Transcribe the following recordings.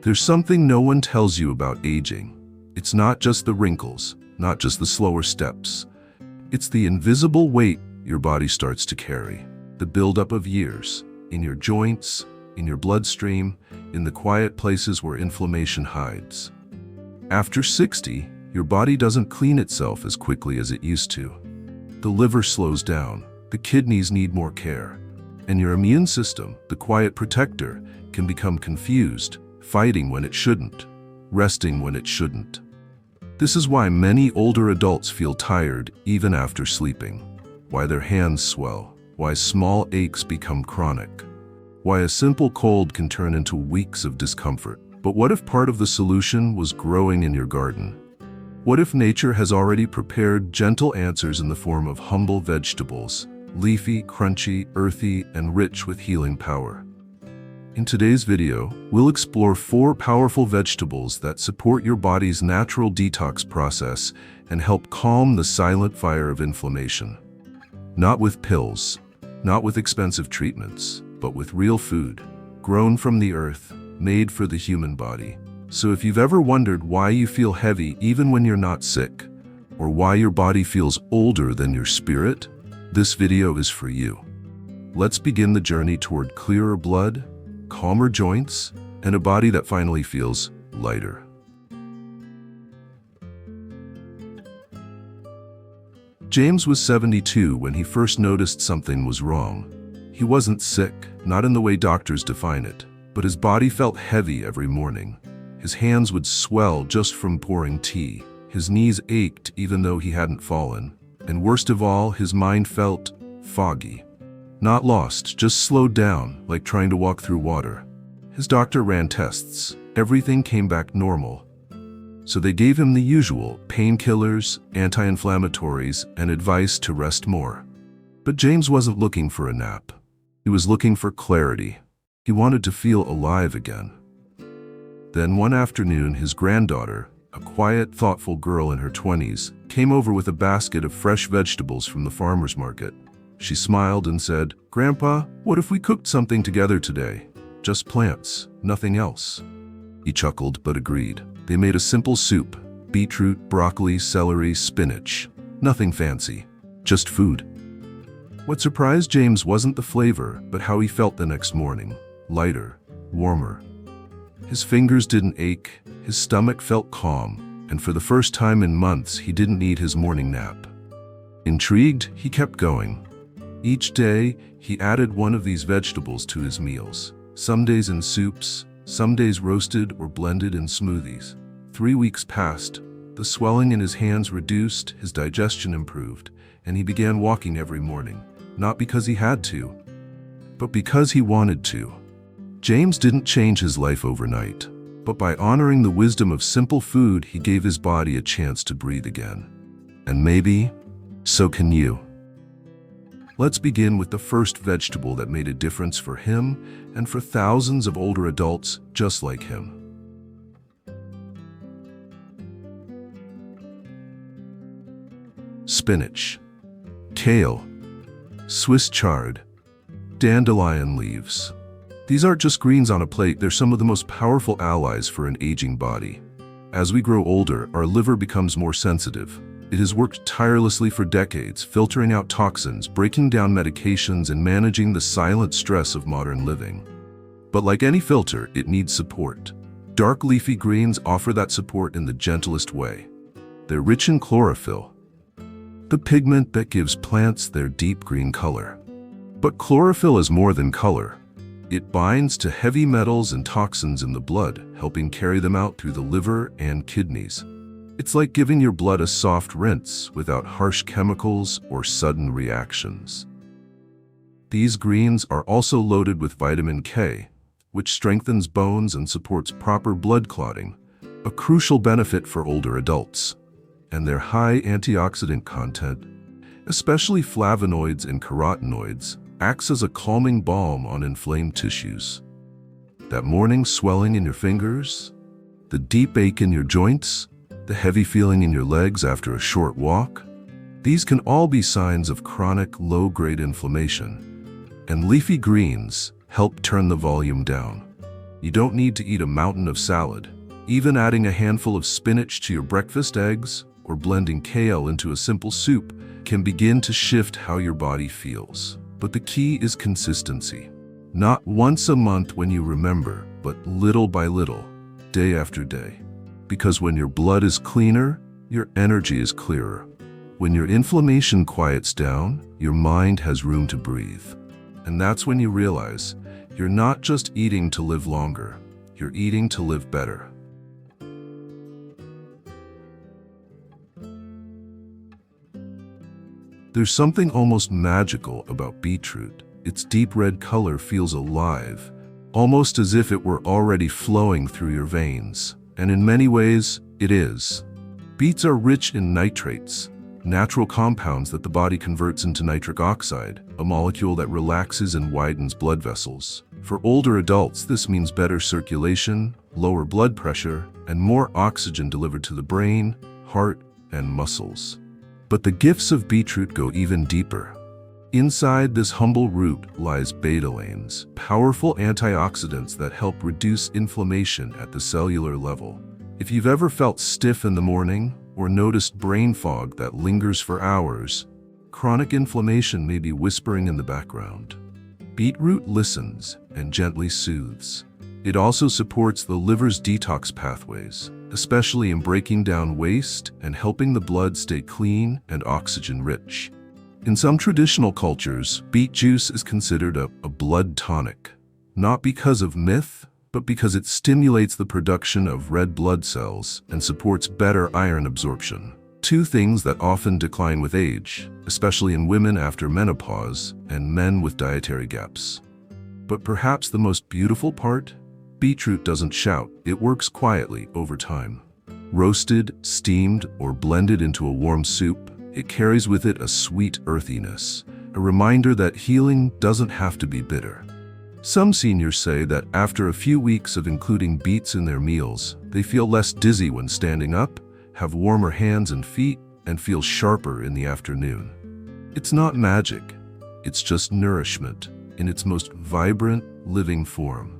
There's something no one tells you about aging. It's not just the wrinkles, not just the slower steps. It's the invisible weight your body starts to carry, the buildup of years, in your joints, in your bloodstream, in the quiet places where inflammation hides. After 60, your body doesn't clean itself as quickly as it used to. The liver slows down, the kidneys need more care, and your immune system, the quiet protector, can become confused, fighting when it shouldn't, resting when it shouldn't. This is why many older adults feel tired even after sleeping, why their hands swell, why small aches become chronic, why a simple cold can turn into weeks of discomfort. But what if part of the solution was growing in your garden? What if nature has already prepared gentle answers in the form of humble vegetables, leafy, crunchy, earthy, and rich with healing power? In today's video, we'll explore 4 powerful vegetables that support your body's natural detox process and help calm the silent fire of inflammation. Not with pills, not with expensive treatments, but with real food, grown from the earth, made for the human body. So if you've ever wondered why you feel heavy even when you're not sick, or why your body feels older than your spirit, this video is for you. Let's begin the journey toward clearer blood, calmer joints, and a body that finally feels lighter. James was 72 when he first noticed something was wrong. He wasn't sick, not in the way doctors define it, but his body felt heavy every morning. His hands would swell just from pouring tea. His knees ached even though he hadn't fallen. And worst of all, his mind felt foggy. Not lost, just slowed down, like trying to walk through water. His doctor ran tests. Everything came back normal. So they gave him the usual: painkillers, anti-inflammatories, and advice to rest more. But James wasn't looking for a nap. He was looking for clarity. He wanted to feel alive again. Then one afternoon, his granddaughter, a quiet, thoughtful girl in her 20s, came over with a basket of fresh vegetables from the farmer's market. She smiled and said, "Grandpa, what if we cooked something together today? Just plants, nothing else." He chuckled but agreed. They made a simple soup: beetroot, broccoli, celery, spinach. Nothing fancy, just food. What surprised James wasn't the flavor, but how he felt the next morning. Lighter, warmer. His fingers didn't ache, his stomach felt calm, and for the first time in months, he didn't need his morning nap. Intrigued, he kept going. Each day, he added one of these vegetables to his meals, some days in soups, some days roasted or blended in smoothies. 3 weeks passed, the swelling in his hands reduced, his digestion improved, and he began walking every morning, not because he had to, but because he wanted to. James didn't change his life overnight, but by honoring the wisdom of simple food, he gave his body a chance to breathe again. And maybe, so can you. Let's begin with the first vegetable that made a difference for him and for thousands of older adults just like him. Spinach, kale, Swiss chard, dandelion leaves. These aren't just greens on a plate, they're some of the most powerful allies for an aging body. As we grow older, our liver becomes more sensitive. It has worked tirelessly for decades, filtering out toxins, breaking down medications, and managing the silent stress of modern living. But like any filter, it needs support. Dark leafy greens offer that support in the gentlest way. They're rich in chlorophyll, the pigment that gives plants their deep green color. But chlorophyll is more than color. It binds to heavy metals and toxins in the blood, helping carry them out through the liver and kidneys. It's like giving your blood a soft rinse without harsh chemicals or sudden reactions. These greens are also loaded with vitamin K, which strengthens bones and supports proper blood clotting, a crucial benefit for older adults. And their high antioxidant content, especially flavonoids and carotenoids, acts as a calming balm on inflamed tissues. That morning swelling in your fingers, the deep ache in your joints, the heavy feeling in your legs after a short walk, these can all be signs of chronic low-grade inflammation. And leafy greens help turn the volume down. You don't need to eat a mountain of salad. Even adding a handful of spinach to your breakfast eggs or blending kale into a simple soup can begin to shift how your body feels. But the key is consistency. Not once a month when you remember, but little by little, day after day. Because when your blood is cleaner, your energy is clearer. When your inflammation quiets down, your mind has room to breathe. And that's when you realize you're not just eating to live longer, you're eating to live better. There's something almost magical about beetroot. Its deep red color feels alive, almost as if it were already flowing through your veins. And in many ways, it is. Beets are rich in nitrates, natural compounds that the body converts into nitric oxide, a molecule that relaxes and widens blood vessels. For older adults, this means better circulation, lower blood pressure, and more oxygen delivered to the brain, heart, and muscles. But the gifts of beetroot go even deeper. Inside this humble root lies betalains, powerful antioxidants that help reduce inflammation at the cellular level. If you've ever felt stiff in the morning or noticed brain fog that lingers for hours, chronic inflammation may be whispering in the background. Beetroot listens and gently soothes. It also supports the liver's detox pathways, especially in breaking down waste and helping the blood stay clean and oxygen-rich. In some traditional cultures, beet juice is considered a blood tonic, not because of myth, but because it stimulates the production of red blood cells and supports better iron absorption. Two things that often decline with age, especially in women after menopause and men with dietary gaps. But perhaps the most beautiful part? Beetroot doesn't shout, it works quietly over time. Roasted, steamed, or blended into a warm soup, it carries with it a sweet earthiness, a reminder that healing doesn't have to be bitter. Some seniors say that after a few weeks of including beets in their meals, they feel less dizzy when standing up, have warmer hands and feet, and feel sharper in the afternoon. It's not magic, it's just nourishment in its most vibrant, living form.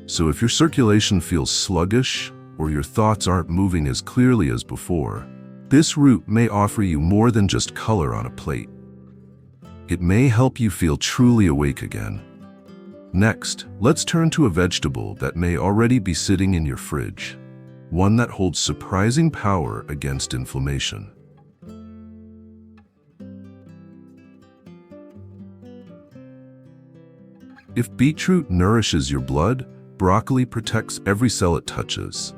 So if your circulation feels sluggish or your thoughts aren't moving as clearly as before, this root may offer you more than just color on a plate. It may help you feel truly awake again. Next, let's turn to a vegetable that may already be sitting in your fridge, one that holds surprising power against inflammation. If beetroot nourishes your blood, broccoli protects every cell it touches.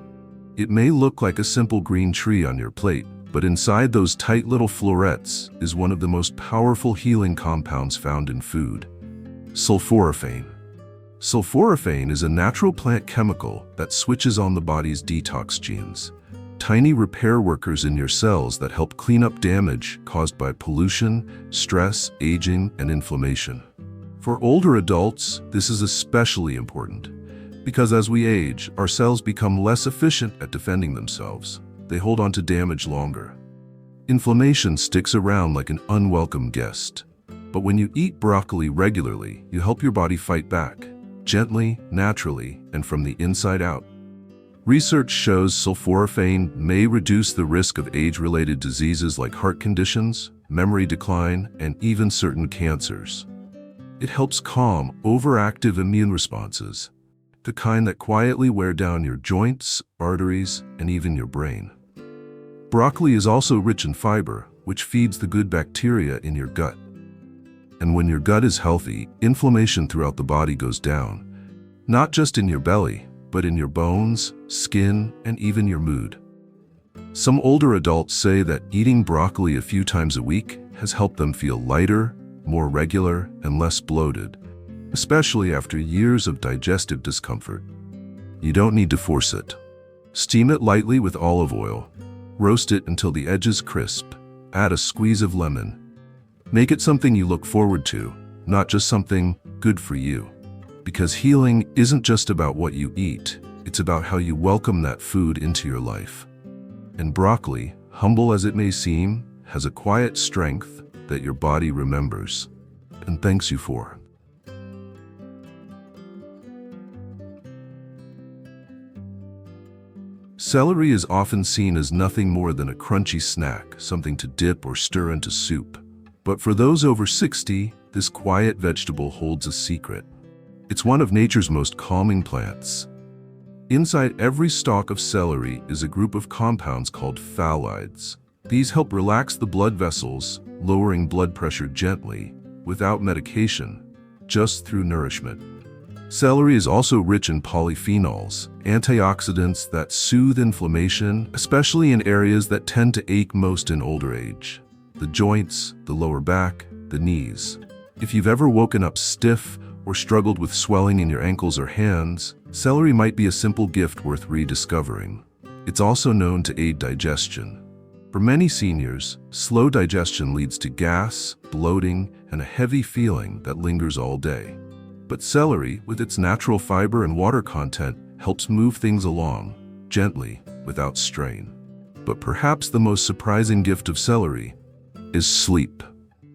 It may look like a simple green tree on your plate, but inside those tight little florets is one of the most powerful healing compounds found in food: sulforaphane. Sulforaphane is a natural plant chemical that switches on the body's detox genes, tiny repair workers in your cells that help clean up damage caused by pollution, stress, aging, and inflammation. For older adults, this is especially important, because as we age, our cells become less efficient at defending themselves. They hold on to damage longer. Inflammation sticks around like an unwelcome guest. But when you eat broccoli regularly, you help your body fight back, gently, naturally, and from the inside out. Research shows sulforaphane may reduce the risk of age-related diseases like heart conditions, memory decline, and even certain cancers. It helps calm overactive immune responses, the kind that quietly wear down your joints, arteries, and even your brain. Broccoli is also rich in fiber, which feeds the good bacteria in your gut. And when your gut is healthy, inflammation throughout the body goes down, not just in your belly, but in your bones, skin, and even your mood. Some older adults say that eating broccoli a few times a week has helped them feel lighter, more regular, and less bloated, especially after years of digestive discomfort. You don't need to force it. Steam it lightly with olive oil. Roast it until the edges crisp. Add a squeeze of lemon. Make it something you look forward to, not just something good for you. Because healing isn't just about what you eat, it's about how you welcome that food into your life. And broccoli, humble as it may seem, has a quiet strength that your body remembers and thanks you for. Celery is often seen as nothing more than a crunchy snack, something to dip or stir into soup. But for those over 60, this quiet vegetable holds a secret. It's one of nature's most calming plants. Inside every stalk of celery is a group of compounds called phthalides. These help relax the blood vessels, lowering blood pressure gently, without medication, just through nourishment. Celery is also rich in polyphenols, antioxidants that soothe inflammation, especially in areas that tend to ache most in older age: the joints, the lower back, the knees. If you've ever woken up stiff or struggled with swelling in your ankles or hands, celery might be a simple gift worth rediscovering. It's also known to aid digestion. For many seniors, slow digestion leads to gas, bloating, and a heavy feeling that lingers all day. But celery, with its natural fiber and water content, helps move things along, gently, without strain. But perhaps the most surprising gift of celery is sleep.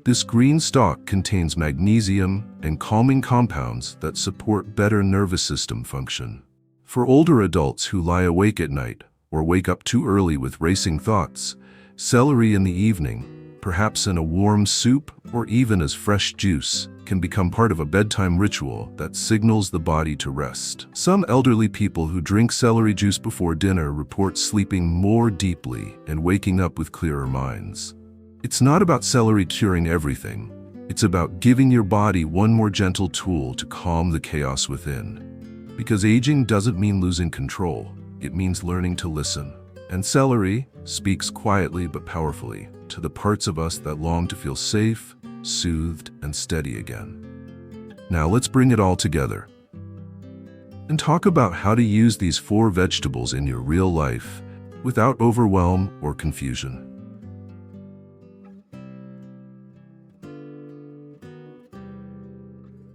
This green stalk contains magnesium and calming compounds that support better nervous system function. For older adults who lie awake at night or wake up too early with racing thoughts, celery in the evening, perhaps in a warm soup or even as fresh juice, can become part of a bedtime ritual that signals the body to rest. Some elderly people who drink celery juice before dinner report sleeping more deeply and waking up with clearer minds. It's not about celery curing everything. It's about giving your body one more gentle tool to calm the chaos within. Because aging doesn't mean losing control. It means learning to listen. And celery speaks quietly but powerfully to the parts of us that long to feel safe, soothed, and steady again. Now let's bring it all together and talk about how to use these 4 vegetables in your real life without overwhelm or confusion.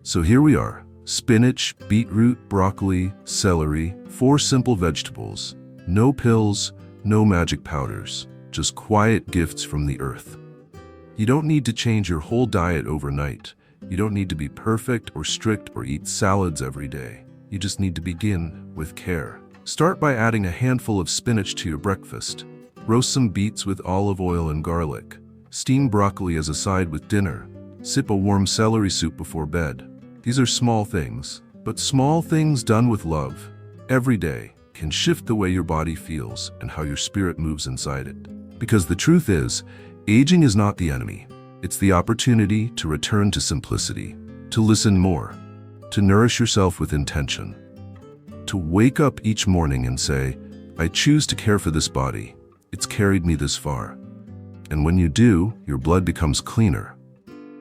So here we are: spinach, beetroot, broccoli, celery, 4 simple vegetables. No pills, no magic powders, just quiet gifts from the earth. You don't need to change your whole diet overnight. You don't need to be perfect or strict or eat salads every day. You just need to begin with care. Start by adding a handful of spinach to your breakfast. Roast some beets with olive oil and garlic. Steam broccoli as a side with dinner. Sip a warm celery soup before bed. These are small things, but small things done with love every day can shift the way your body feels and how your spirit moves inside it. Because the truth is, aging is not the enemy. It's the opportunity to return to simplicity, to listen more, to nourish yourself with intention, to wake up each morning and say, I choose to care for this body. It's carried me this far. And when you do, your blood becomes cleaner.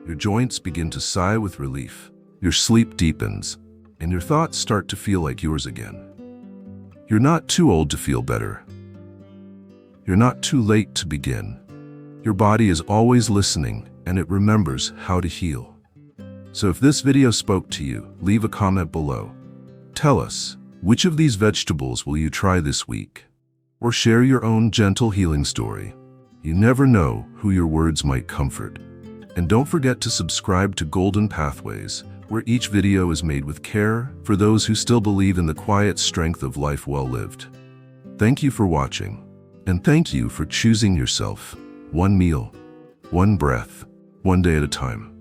Your joints begin to sigh with relief. Your sleep deepens, and your thoughts start to feel like yours again. You're not too old to feel better. You're not too late to begin. Your body is always listening, and it remembers how to heal. So if this video spoke to you, leave a comment below. Tell us, which of these vegetables will you try this week? Or share your own gentle healing story. You never know who your words might comfort. And don't forget to subscribe to Golden Pathways, where each video is made with care for those who still believe in the quiet strength of life well lived. Thank you for watching, and thank you for choosing yourself, one meal, one breath, one day at a time.